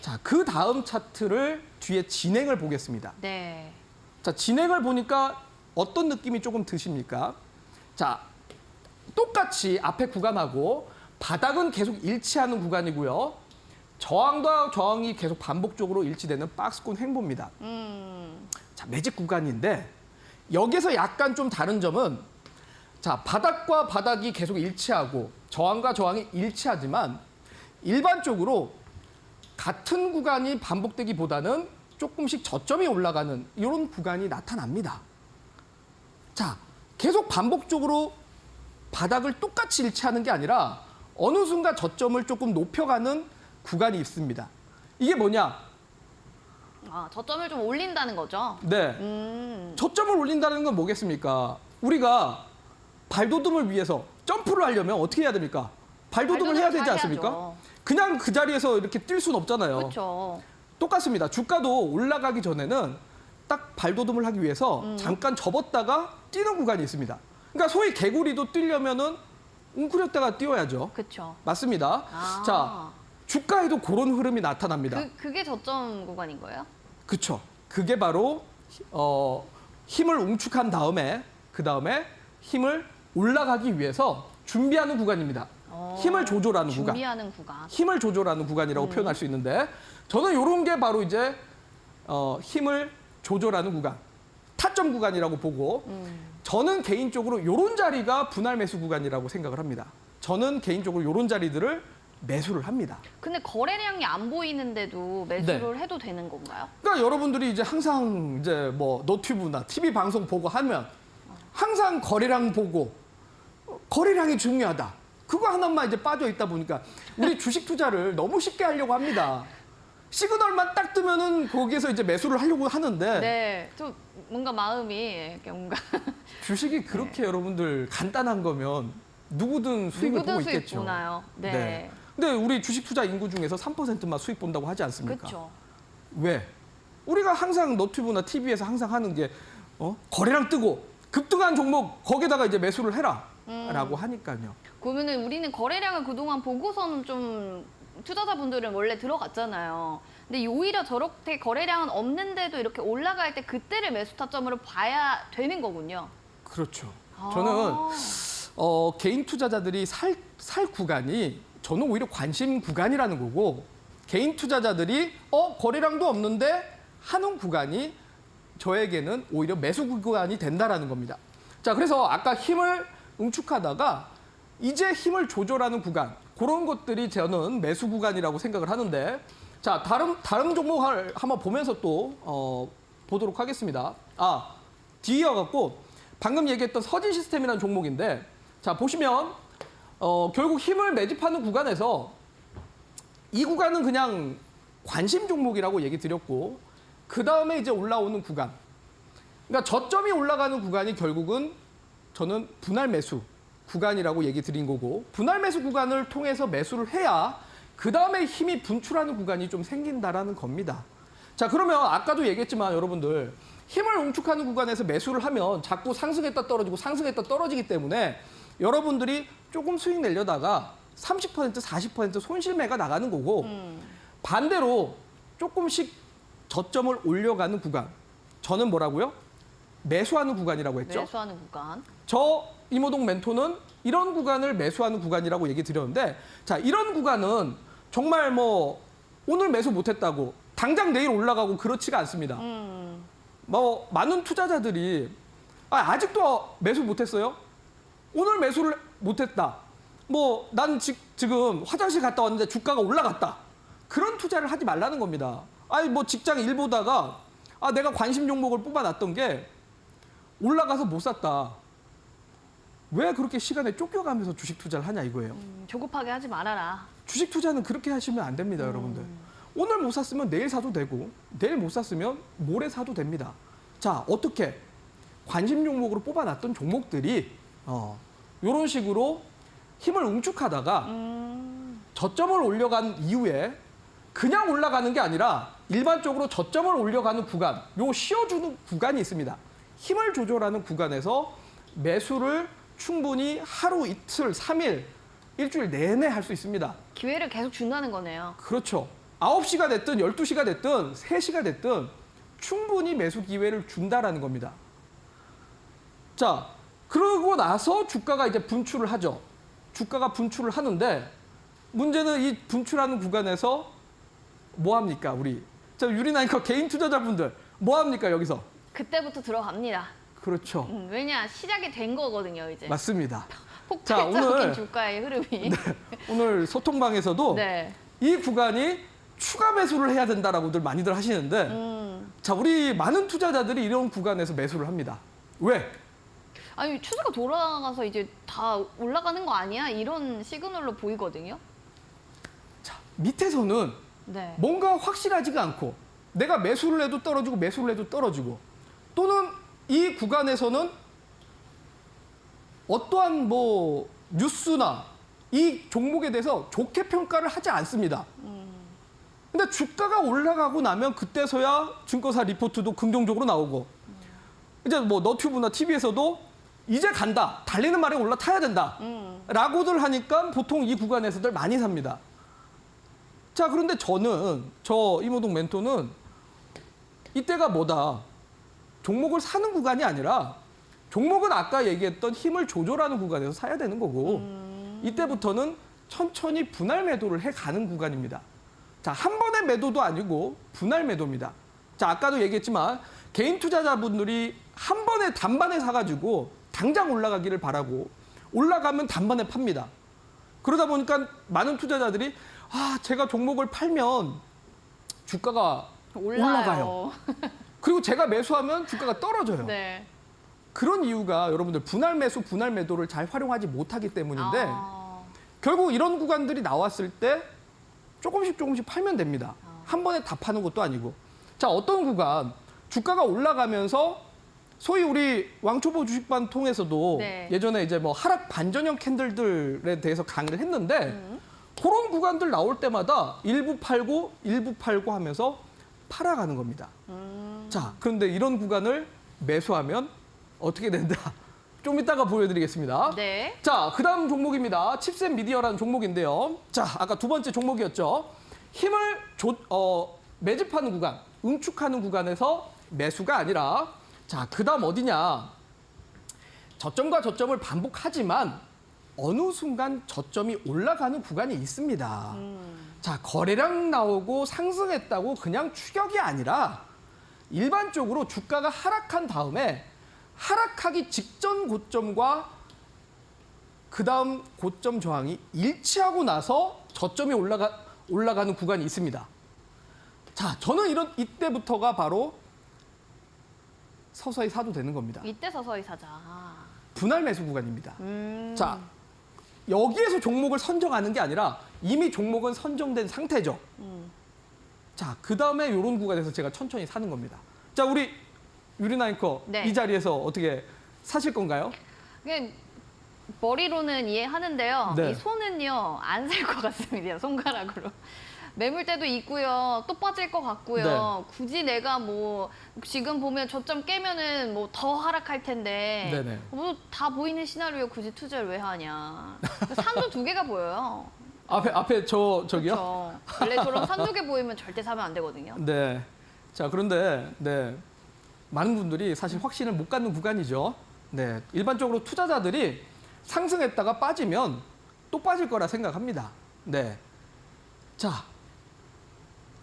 자, 그 다음 차트를 뒤에 진행을 보겠습니다. 네. 자, 진행을 보니까 어떤 느낌이 조금 드십니까? 자, 똑같이 앞에 구간하고 바닥은 계속 일치하는 구간이고요. 저항과 저항이 계속 반복적으로 일치되는 박스권 횡보입니다. 자, 매직 구간인데 여기서 약간 좀 다른 점은, 자, 바닥과 바닥이 계속 일치하고 저항과 저항이 일치하지만 일반적으로 같은 구간이 반복되기보다는 조금씩 저점이 올라가는 이런 구간이 나타납니다. 자, 계속 반복적으로 바닥을 똑같이 일치하는 게 아니라 어느 순간 저점을 조금 높여가는 구간이 있습니다. 이게 뭐냐? 저점을 좀 올린다는 거죠. 네. 저점을 올린다는 건 뭐겠습니까? 우리가 발돋움을 위해서 점프를 하려면 어떻게 해야 됩니까? 발돋움을 해야 되지 않습니까? 해야죠. 그냥 그 자리에서 이렇게 뛸 수는 없잖아요. 그렇죠. 똑같습니다. 주가도 올라가기 전에는 딱 발돋움을 하기 위해서 잠깐 접었다가 뛰는 구간이 있습니다. 그러니까 소위 개구리도 뛰려면은 웅크렸다가 뛰어야죠. 그렇죠. 맞습니다. 자, 주가에도 그런 흐름이 나타납니다. 그게 저점 구간인 거예요? 그렇죠. 그게 바로 힘을 웅축한 다음에 그 다음에 힘을 올라가기 위해서 준비하는 구간입니다. 힘을 조절하는 구간. 준비하는 구간. 힘을 조절하는 구간이라고 표현할 수 있는데, 저는 이런 게 바로 이제 힘을 조절하는 구간, 타점 구간이라고 보고, 저는 개인적으로 이런 자리가 분할 매수 구간이라고 생각을 합니다. 저는 개인적으로 이런 자리들을 매수를 합니다. 근데 거래량이 안 보이는데도 매수를 해도 되는 건가요? 그러니까 여러분들이 이제 항상 이제 뭐 너튜브나 TV 방송 보고 하면 항상 거래량 보고 거래량이 중요하다. 그거 하나만 이제 빠져 있다 보니까 우리 주식 투자를 너무 쉽게 하려고 합니다. 시그널만 딱 뜨면은 거기에서 이제 매수를 하려고 하는데, 네, 좀 뭔가 마음이 이렇게 뭔가 주식이 그렇게 여러분들 간단한 거면 누구든 수익을 보고 수익 있겠죠. 보나요? 네. 근데 우리 주식 투자 인구 중에서 3%만 수익 본다고 하지 않습니까? 그렇죠. 왜? 우리가 항상 너튜브나 TV에서 항상 하는 게 거래량 뜨고 급등한 종목 거기다가 이제 매수를 해라라고 하니까요. 그러면은 우리는 거래량을 그동안 보고서는 좀 투자자분들은 원래 들어갔잖아요. 근데 오히려 저렇게 거래량은 없는데도 이렇게 올라갈 때 그때를 매수 타점으로 봐야 되는 거군요. 그렇죠. 저는 개인 투자자들이 살 구간이 저는 오히려 관심 구간이라는 거고 개인 투자자들이 거래량도 없는데 하는 구간이 저에게는 오히려 매수 구간이 된다라는 겁니다. 자, 그래서 아까 힘을 응축하다가 이제 힘을 조절하는 구간 그런 것들이 저는 매수 구간이라고 생각을 하는데 자, 다른 종목을 한번 보면서 또 보도록 하겠습니다. 뒤에 와갖고 방금 얘기했던 서진 시스템이라는 종목인데 자, 보시면 결국 힘을 매집하는 구간에서 이 구간은 그냥 관심 종목이라고 얘기 드렸고 그 다음에 이제 올라오는 구간 그러니까 저점이 올라가는 구간이 결국은 저는 분할 매수 구간이라고 얘기 드린 거고 분할 매수 구간을 통해서 매수를 해야 그 다음에 힘이 분출하는 구간이 좀 생긴다라는 겁니다. 자, 그러면 아까도 얘기했지만 여러분들 힘을 응축하는 구간에서 매수를 하면 자꾸 상승했다 떨어지고 상승했다 떨어지기 때문에 여러분들이 조금 수익 내려다가 30% 40% 손실매가 나가는 거고 반대로 조금씩 저점을 올려가는 구간 저는 뭐라고요? 매수하는 구간이라고 했죠. 매수하는 구간. 저 이모동 멘토는 이런 구간을 매수하는 구간이라고 얘기 드렸는데 자, 이런 구간은 정말 뭐 오늘 매수 못했다고 당장 내일 올라가고 그렇지가 않습니다. 뭐 많은 투자자들이 아직도 매수 못했어요? 오늘 매수를 못했다. 뭐 난 지금 화장실 갔다 왔는데 주가가 올라갔다. 그런 투자를 하지 말라는 겁니다. 아니 뭐 직장 일 보다가 내가 관심 종목을 뽑아놨던 게 올라가서 못 샀다. 왜 그렇게 시간에 쫓겨가면서 주식 투자를 하냐 이거예요. 조급하게 하지 말아라. 주식 투자는 그렇게 하시면 안 됩니다, 여러분들. 오늘 못 샀으면 내일 사도 되고 내일 못 샀으면 모레 사도 됩니다. 자, 어떻게 관심 종목으로 뽑아놨던 종목들이 이런 식으로 힘을 응축하다가 저점을 올려간 이후에 그냥 올라가는 게 아니라 일반적으로 저점을 올려가는 구간, 요 씌워주는 구간이 있습니다. 힘을 조절하는 구간에서 매수를 충분히 하루, 이틀, 3일, 일주일 내내 할 수 있습니다. 기회를 계속 준다는 거네요. 그렇죠. 9시가 됐든 12시가 됐든 3시가 됐든 충분히 매수 기회를 준다라는 겁니다. 자, 그러고 나서 주가가 이제 분출을 하죠. 주가가 분출을 하는데 문제는 이 분출하는 구간에서 뭐 합니까, 우리? 자, 유리나이커 개인 투자자분들 뭐 합니까, 여기서? 그때부터 들어갑니다. 그렇죠. 왜냐, 시작이 된 거거든요, 이제. 맞습니다. 폭발적인 오늘 주가의 흐름이. 오늘 소통방에서도 네. 이 구간이 추가 매수를 해야 된다라고들 많이들 하시는데 자, 우리 많은 투자자들이 이런 구간에서 매수를 합니다. 왜? 아니, 추세가 돌아가서 이제 다 올라가는 거 아니야? 이런 시그널로 보이거든요. 자, 밑에서는 네. 뭔가 확실하지가 않고 내가 매수를 해도 떨어지고 매수를 해도 떨어지고 또는 이 구간에서는 어떠한 뭐 뉴스나 이 종목에 대해서 좋게 평가를 하지 않습니다. 근데 주가가 올라가고 나면 그때서야 증권사 리포트도 긍정적으로 나오고 이제 뭐 너튜브나 TV에서도 이제 간다. 달리는 말에 올라타야 된다. 라고들 하니까 보통 이 구간에서들 많이 삽니다. 자, 그런데 저 이모동 멘토는 이때가 뭐다. 종목을 사는 구간이 아니라 종목은 아까 얘기했던 힘을 조절하는 구간에서 사야 되는 거고 이때부터는 천천히 분할 매도를 해가는 구간입니다. 자, 한 번의 매도도 아니고 분할 매도입니다. 자, 아까도 얘기했지만 개인 투자자분들이 한 번에 단반에 사가지고 당장 올라가기를 바라고 올라가면 단반에 팝니다. 그러다 보니까 많은 투자자들이 제가 종목을 팔면 주가가 올라가요. 그리고 제가 매수하면 주가가 떨어져요. 네. 그런 이유가 여러분들 분할 매수, 분할 매도를 잘 활용하지 못하기 때문인데 결국 이런 구간들이 나왔을 때 조금씩 팔면 됩니다. 한 번에 다 파는 것도 아니고. 자, 어떤 구간 주가가 올라가면서 소위 우리 왕초보 주식반 통해서도 네. 예전에 이제 뭐 하락 반전형 캔들들에 대해서 강의를 했는데 그런 구간들 나올 때마다 일부 팔고 하면서 팔아가는 겁니다. 자, 그런데 이런 구간을 매수하면 어떻게 된다? 좀 이따가 보여드리겠습니다. 네. 자, 그 다음 종목입니다. 칩셋 미디어라는 종목인데요. 자, 아까 두 번째 종목이었죠. 힘을 매집하는 구간, 응축하는 구간에서 매수가 아니라 자, 그 다음 어디냐. 저점과 저점을 반복하지만 어느 순간 저점이 올라가는 구간이 있습니다. 자, 거래량 나오고 상승했다고 그냥 추격이 아니라 일반적으로 주가가 하락한 다음에 하락하기 직전 고점과 그 다음 고점 저항이 일치하고 나서 저점이 올라가는 구간이 있습니다. 자, 저는 이때부터가 바로 서서히 사도 되는 겁니다. 이때 서서히 사자. 분할 매수 구간입니다. 자, 여기에서 종목을 선정하는 게 아니라 이미 종목은 선정된 상태죠. 자, 그 다음에 이런 구간에서 제가 천천히 사는 겁니다. 자, 우리 유리나 앵커 네. 이 자리에서 어떻게 사실 건가요? 그냥 머리로는 이해하는데요. 네. 이 손은요 안 살 것 같습니다. 손가락으로. 매물대도 있고요. 또 빠질 것 같고요. 네. 굳이 내가 뭐 지금 보면 저점 깨면은 뭐 더 하락할 텐데 네네. 뭐 다 보이는 시나리오 굳이 투자를 왜 하냐. 산도 두 개가 보여요. 앞에 저기요? 그렇죠. 원래 저런 산 두 개 보이면 절대 사면 안 되거든요. 네. 자, 그런데 네. 많은 분들이 사실 확신을 못 갖는 구간이죠. 네. 일반적으로 투자자들이 상승했다가 빠지면 또 빠질 거라 생각합니다. 네. 자.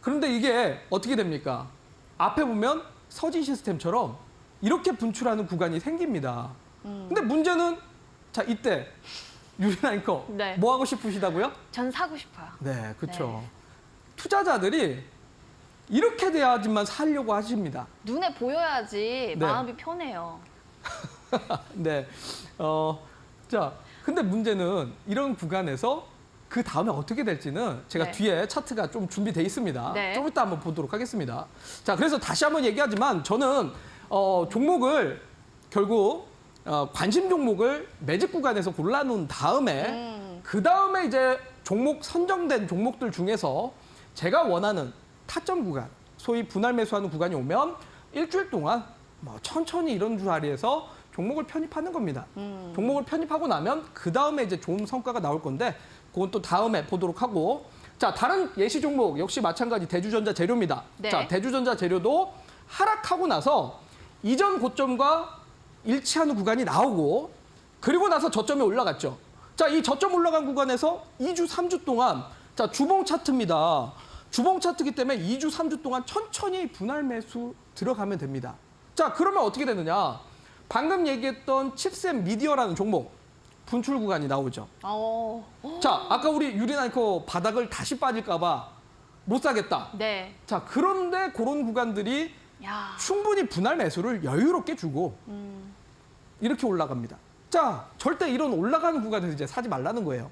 그런데 이게 어떻게 됩니까? 앞에 보면 서진 시스템처럼 이렇게 분출하는 구간이 생깁니다. 근데 문제는 자, 이때 유리나 앵커 네. 뭐 하고 싶으시다고요? 전 사고 싶어요. 네, 그렇죠. 네. 투자자들이 이렇게 돼야지만 살려고 하십니다. 눈에 보여야지 네. 마음이 편해요. 네. 자, 근데 문제는 이런 구간에서 그 다음에 어떻게 될지는 제가 네. 뒤에 차트가 좀 준비돼 있습니다. 네. 좀 이따 한번 보도록 하겠습니다. 자, 그래서 다시 한번 얘기하지만 저는 종목을 결국 관심 종목을 매집 구간에서 골라놓은 다음에 그 다음에 이제 선정된 종목들 중에서 제가 원하는 타점 구간, 소위 분할 매수하는 구간이 오면 일주일 동안 뭐 천천히 이런 자리에서 종목을 편입하는 겁니다. 종목을 편입하고 나면 그 다음에 이제 좋은 성과가 나올 건데 그건 또 다음에 보도록 하고, 자, 다른 예시 종목 역시 마찬가지 대주전자 재료입니다. 네. 자, 대주전자 재료도 하락하고 나서 이전 고점과 일치하는 구간이 나오고 그리고 나서 저점이 올라갔죠. 자, 이 저점 올라간 구간에서 2주, 3주 동안 자, 주봉 차트입니다. 주봉 차트이기 때문에 2주, 3주 동안 천천히 분할 매수 들어가면 됩니다. 자, 그러면 어떻게 되느냐? 방금 얘기했던 칩셋 미디어라는 종목 분출 구간이 나오죠. 자, 아까 우리 유리나 앵커 바닥을 다시 빠질까 봐 못 사겠다. 네. 자, 그런데 그런 구간들이 야. 충분히 분할 매수를 여유롭게 주고 이렇게 올라갑니다. 자, 절대 이런 올라가는 구간에서 이제 사지 말라는 거예요.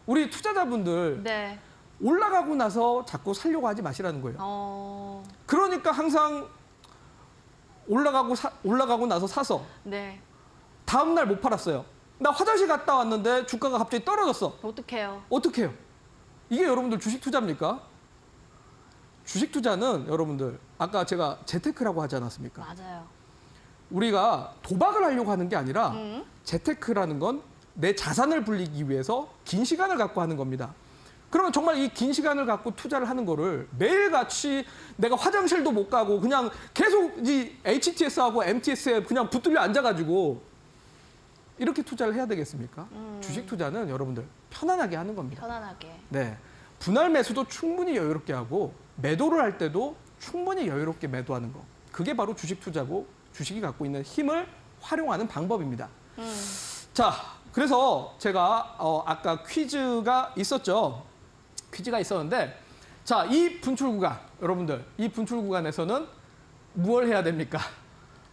우리 투자자분들 네. 올라가고 나서 자꾸 살려고 하지 마시라는 거예요. 그러니까 항상 올라가고 나서 사서 네. 다음 날 못 팔았어요. 나 화장실 갔다 왔는데 주가가 갑자기 떨어졌어. 어떡해요? 어떻게 해요? 이게 여러분들 주식 투자입니까? 주식 투자는 여러분들 아까 제가 재테크라고 하지 않았습니까? 맞아요. 우리가 도박을 하려고 하는 게 아니라 재테크라는 건 내 자산을 불리기 위해서 긴 시간을 갖고 하는 겁니다. 그러면 정말 이 긴 시간을 갖고 투자를 하는 거를 매일같이 내가 화장실도 못 가고 그냥 계속 이 HTS하고 MTS에 그냥 붙들려 앉아가지고 이렇게 투자를 해야 되겠습니까? 주식 투자는 여러분들 편안하게 하는 겁니다. 편안하게. 네, 분할 매수도 충분히 여유롭게 하고 매도를 할 때도 충분히 여유롭게 매도하는 거. 그게 바로 주식 투자고 주식이 갖고 있는 힘을 활용하는 방법입니다. 자, 그래서 제가 아까 퀴즈가 있었죠. 퀴즈가 있었는데 자, 이 분출 구간 여러분들 이 분출 구간에서는 무엇을 해야 됩니까?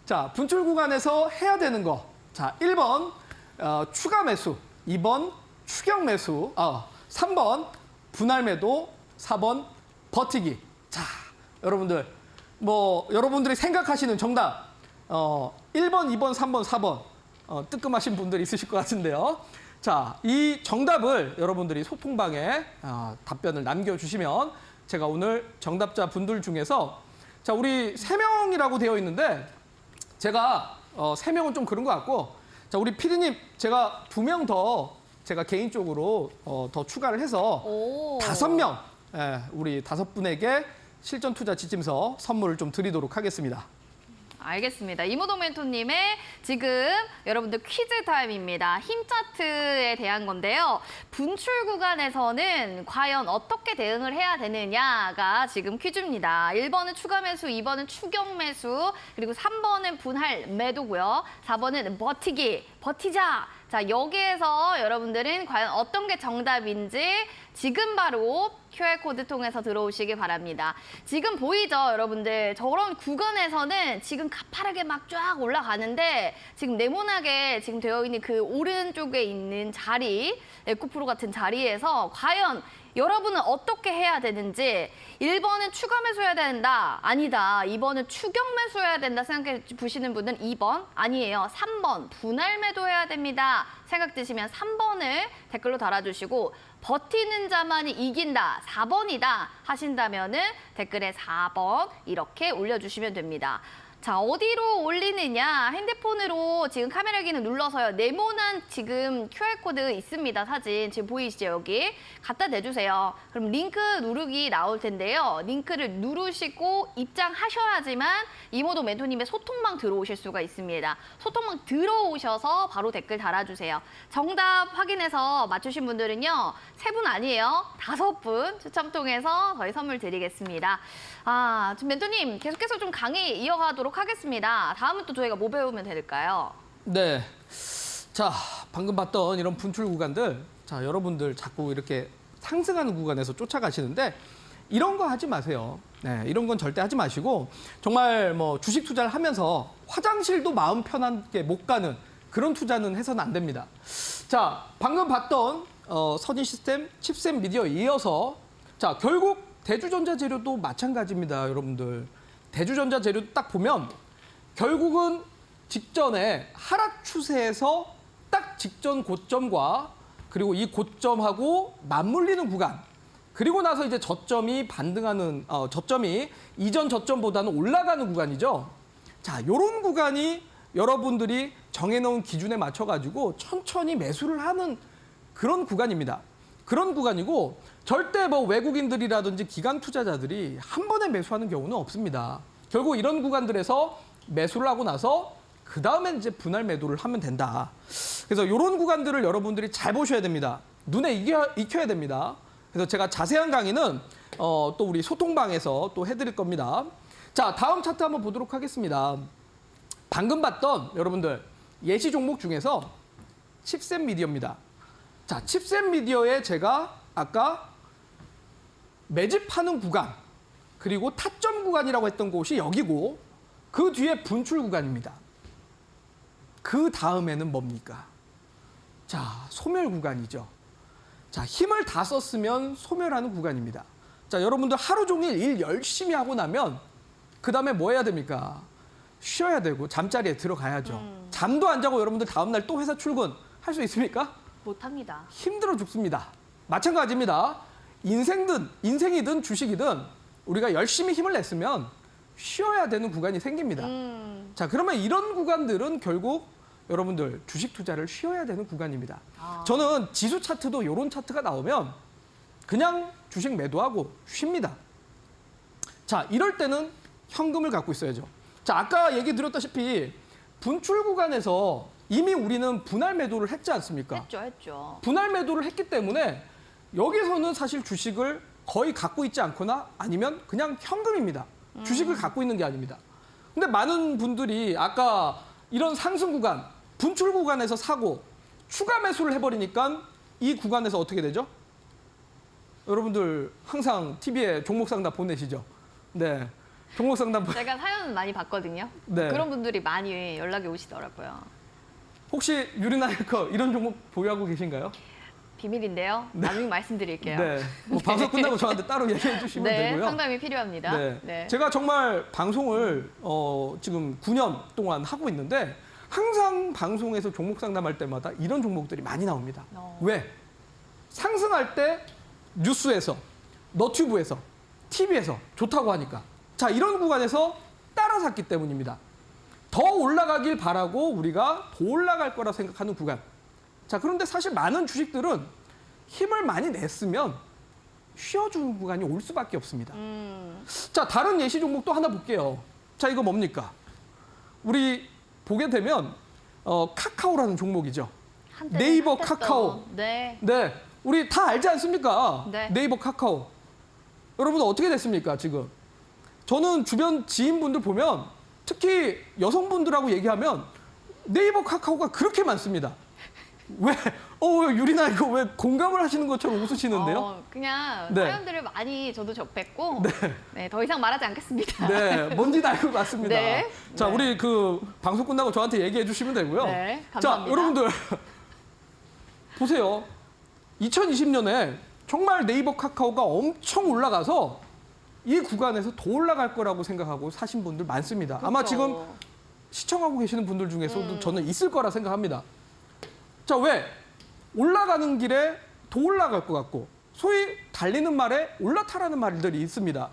자, 분출 구간에서 해야 되는 거. 자, 1번 추가 매수, 2번 추격 매수, 3번 분할 매도, 4번 버티기. 자, 여러분들 여러분들이 생각하시는 정답 1번, 2번, 3번, 4번 뜨끔하신 분들 있으실 것 같은데요. 자, 이 정답을 여러분들이 소통방에 답변을 남겨주시면 제가 오늘 정답자 분들 중에서 자, 우리 3명이라고 되어 있는데 제가 3명은 좀 그런 것 같고 자, 우리 피디님 제가 2명 더 제가 개인적으로 더 추가를 해서 오. 5명 우리 5분에게 실전 투자 지침서 선물을 좀 드리도록 하겠습니다. 알겠습니다. 이모동 멘토님의 지금 여러분들 퀴즈 타임입니다. 힘 차트에 대한 건데요. 분출 구간에서는 과연 어떻게 대응을 해야 되느냐가 지금 퀴즈입니다. 1번은 추가 매수, 2번은 추격 매수, 그리고 3번은 분할 매도고요. 4번은 버티자. 자, 여기에서 여러분들은 과연 어떤 게 정답인지 지금 바로 QR코드 통해서 들어오시기 바랍니다. 지금 보이죠, 여러분들? 저런 구간에서는 지금 가파르게 막 쫙 올라가는데 지금 네모나게 지금 되어 있는 그 오른쪽에 있는 자리, 에코프로 같은 자리에서 과연 여러분은 어떻게 해야 되는지 1번은 추가 매수해야 된다. 아니다. 2번은 추격 매수해야 된다. 생각해 보시는 분은 2번. 아니에요. 3번. 분할 매도해야 됩니다. 생각 드시면 3번을 댓글로 달아주시고 버티는 자만이 이긴다. 4번이다. 하신다면은 댓글에 4번 이렇게 올려주시면 됩니다. 자, 어디로 올리느냐? 핸드폰으로 지금 카메라 기능 눌러서요. 네모난 지금 QR코드 있습니다. 사진 지금 보이시죠? 여기 갖다 대주세요. 그럼 링크 누르기 나올 텐데요. 링크를 누르시고 입장하셔야지만 이모동 멘토님의 소통방 들어오실 수가 있습니다. 소통방 들어오셔서 바로 댓글 달아주세요. 정답 확인해서 맞추신 분들은요. 3분 아니에요. 5분 추첨 통해서 저희 선물 드리겠습니다. 아, 지금 멘토님 계속해서 좀 강의 이어가도록 하겠습니다. 다음은 또 저희가 뭐 배우면 될까요? 네. 자, 방금 봤던 이런 분출 구간들, 자, 여러분들 자꾸 이렇게 상승하는 구간에서 쫓아가시는데 이런 거 하지 마세요. 네, 이런 건 절대 하지 마시고 정말 뭐 주식 투자를 하면서 화장실도 마음 편하게 못 가는 그런 투자는 해서는 안 됩니다. 자, 방금 봤던 선희 시스템, 칩셋 미디어에 이어서 자, 결국 대주전자 재료도 마찬가지입니다, 여러분들. 대주전자 재료 딱 보면 결국은 직전에 하락 추세에서 딱 직전 고점과 그리고 이 고점하고 맞물리는 구간, 그리고 나서 이제 저점이 반등하는 저점이 이전 저점보다는 올라가는 구간이죠. 자, 요런 구간이 여러분들이 정해놓은 기준에 맞춰가지고 천천히 매수를 하는 그런 구간입니다. 그런 구간이고 절대 뭐 외국인들이라든지 기관 투자자들이 한 번에 매수하는 경우는 없습니다. 결국 이런 구간들에서 매수를 하고 나서 그 다음에 이제 분할 매도를 하면 된다. 그래서 이런 구간들을 여러분들이 잘 보셔야 됩니다. 눈에 익혀야 됩니다. 그래서 제가 자세한 강의는 또 우리 소통방에서 또 해드릴 겁니다. 자, 다음 차트 한번 보도록 하겠습니다. 방금 봤던 여러분들 예시 종목 중에서 칩셋 미디어입니다. 자, 칩셋 미디어에 제가 아까 매집하는 구간 그리고 타점 구간이라고 했던 곳이 여기고 그 뒤에 분출 구간입니다. 그 다음에는 뭡니까? 자, 소멸 구간이죠. 자, 힘을 다 썼으면 소멸하는 구간입니다. 자, 여러분들 하루 종일 일 열심히 하고 나면 그 다음에 뭐 해야 됩니까? 쉬어야 되고 잠자리에 들어가야죠. 잠도 안 자고 여러분들 다음날 또 회사 출근 할 수 있습니까? 못합니다. 힘들어 죽습니다. 마찬가지입니다. 인생이든 주식이든 우리가 열심히 힘을 냈으면 쉬어야 되는 구간이 생깁니다. 자, 그러면 이런 구간들은 결국 여러분들 주식 투자를 쉬어야 되는 구간입니다. 저는 지수 차트도 이런 차트가 나오면 그냥 주식 매도하고 쉽니다. 자, 이럴 때는 현금을 갖고 있어야죠. 자, 아까 얘기 드렸다시피 분출 구간에서 이미 우리는 분할 매도를 했지 않습니까? 했죠. 분할 매도를 했기 때문에 여기서는 사실 주식을 거의 갖고 있지 않거나 아니면 그냥 현금입니다. 주식을 갖고 있는 게 아닙니다. 근데 많은 분들이 아까 이런 상승 구간, 분출 구간에서 사고 추가 매수를 해버리니까 이 구간에서 어떻게 되죠? 여러분들 항상 TV에 종목 상담 보내시죠? 네. 종목 상담 제가 사연 많이 봤거든요. 네. 그런 분들이 많이 연락이 오시더라고요. 혹시 유리나이커 이런 종목 보유하고 계신가요? 비밀인데요. 나중에 말씀드릴게요. 네. 뭐 방송 끝나고 저한테 따로 얘기해 주시면 네, 되고요. 상담이 필요합니다. 네. 네. 제가 정말 방송을 지금 9년 동안 하고 있는데 항상 방송에서 종목 상담할 때마다 이런 종목들이 많이 나옵니다. 왜? 상승할 때 뉴스에서, 너튜브에서, TV에서 좋다고 하니까. 자, 이런 구간에서 따라 샀기 때문입니다. 더 올라가길 바라고 우리가 더 올라갈 거라 생각하는 구간. 자, 그런데 사실 많은 주식들은 힘을 많이 냈으면 쉬어주는 구간이 올 수밖에 없습니다. 자, 다른 예시 종목 또 하나 볼게요. 자, 이거 뭡니까? 우리 보게 되면 카카오라는 종목이죠. 한때는 네이버 핫했던. 카카오. 네. 네, 우리 다 알지 않습니까? 네. 네이버 카카오. 여러분 어떻게 됐습니까 지금? 저는 주변 지인분들 보면 특히 여성분들하고 얘기하면 네이버 카카오가 그렇게 많습니다. 왜? 왜 유리나 이거 왜 공감을 하시는 것처럼 웃으시는데요? 그냥 네. 사연들을 많이 저도 접했고 네. 네, 더 이상 말하지 않겠습니다. 네, 뭔지 알 것 같습니다. 네. 자, 네. 우리 그 방송 끝나고 저한테 얘기해 주시면 되고요. 네, 자, 감사합니다. 여러분들 보세요. 2020년에 정말 네이버 카카오가 엄청 올라가서 이 구간에서 더 올라갈 거라고 생각하고 사신 분들 많습니다. 아마 그렇죠. 지금 시청하고 계시는 분들 중에서도 저는 있을 거라 생각합니다. 자, 왜? 올라가는 길에 더 올라갈 것 같고 소위 달리는 말에 올라타라는 말들이 있습니다.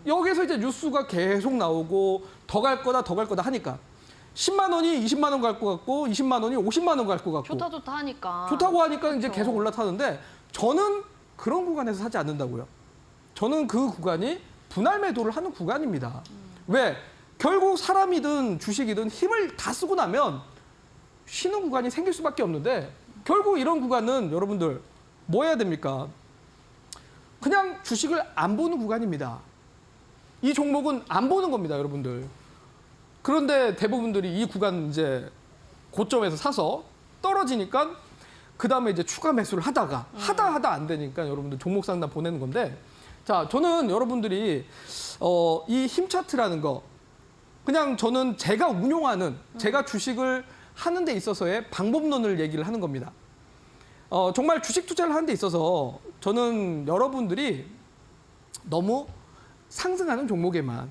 여기서 이제 뉴스가 계속 나오고 더 갈 거다 더 갈 거다 하니까 10만 원이 20만 원 갈 것 같고 20만 원이 50만 원 갈 것 같고 좋다 하니까. 좋다고 하니까 이제 그렇죠. 계속 올라타는데 저는 그런 구간에서 사지 않는다고요. 저는 그 구간이 분할 매도를 하는 구간입니다. 왜? 결국 사람이든 주식이든 힘을 다 쓰고 나면 쉬는 구간이 생길 수밖에 없는데 결국 이런 구간은 여러분들 뭐 해야 됩니까? 그냥 주식을 안 보는 구간입니다. 이 종목은 안 보는 겁니다, 여러분들. 그런데 대부분들이 이 구간 이제 고점에서 사서 떨어지니까 그 다음에 이제 추가 매수를 하다가 하다 안 되니까 여러분들 종목 상담 보내는 건데 자, 저는 여러분들이 이 힘 차트라는 거 그냥 저는 제가 운용하는 제가 주식을 하는 데 있어서의 방법론을 얘기를 하는 겁니다. 정말 주식 투자를 하는 데 있어서 저는 여러분들이 너무 상승하는 종목에만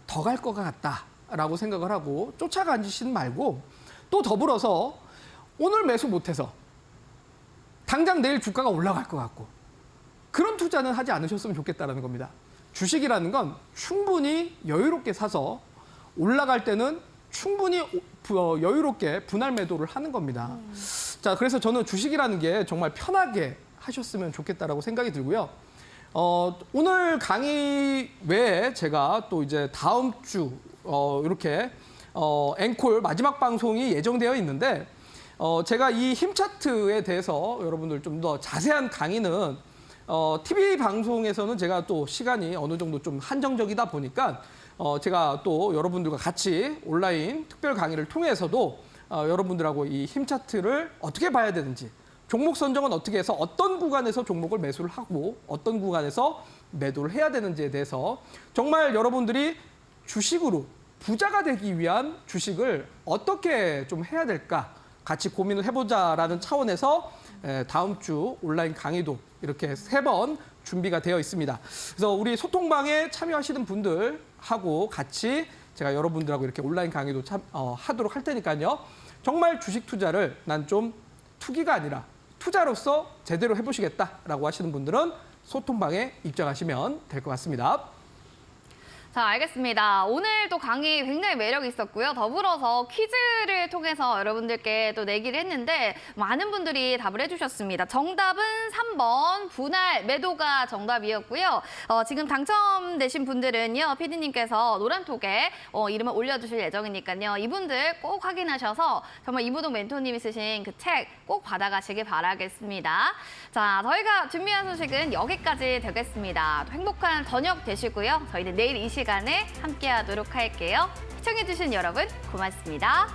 더 갈 것 같다라고 생각을 하고 쫓아가시는 말고 또 더불어서 오늘 매수 못해서 당장 내일 주가가 올라갈 것 같고 그런 투자는 하지 않으셨으면 좋겠다는 겁니다. 주식이라는 건 충분히 여유롭게 사서 올라갈 때는 충분히 여유롭게 분할 매도를 하는 겁니다. 자, 그래서 저는 주식이라는 게 정말 편하게 하셨으면 좋겠다라고 생각이 들고요. 오늘 강의 외에 제가 또 이제 다음 주 이렇게 앵콜 마지막 방송이 예정되어 있는데 제가 이 힘 차트에 대해서 여러분들 좀 더 자세한 강의는 TV 방송에서는 제가 또 시간이 어느 정도 좀 한정적이다 보니까 제가 또 여러분들과 같이 온라인 특별 강의를 통해서도 여러분들하고 이 힘 차트를 어떻게 봐야 되는지 종목 선정은 어떻게 해서 어떤 구간에서 종목을 매수를 하고 어떤 구간에서 매도를 해야 되는지에 대해서 정말 여러분들이 주식으로 부자가 되기 위한 주식을 어떻게 좀 해야 될까 같이 고민을 해보자라는 차원에서 다음 주 온라인 강의도 이렇게 3번 준비가 되어 있습니다. 그래서 우리 소통방에 참여하시는 분들하고 같이 제가 여러분들하고 이렇게 온라인 강의도 하도록 할 테니까요. 정말 주식 투자를 난 좀 투기가 아니라 투자로서 제대로 해보시겠다라고 하시는 분들은 소통방에 입장하시면 될 것 같습니다. 자, 알겠습니다. 오늘 또 강의 굉장히 매력이 있었고요. 더불어서 퀴즈를 통해서 여러분들께 또 내기를 했는데 많은 분들이 답을 해주셨습니다. 정답은 3번 분할 매도가 정답이었고요. 지금 당첨되신 분들은요. PD님께서 노란톡에 이름을 올려주실 예정이니까요. 이분들 꼭 확인하셔서 정말 이무동 멘토님이 쓰신 그 책 꼭 받아가시길 바라겠습니다. 자, 저희가 준비한 소식은 여기까지 되겠습니다. 또 행복한 저녁 되시고요. 저희는 내일 이 시간에 함께하도록 할게요. 시청해주신 여러분 고맙습니다.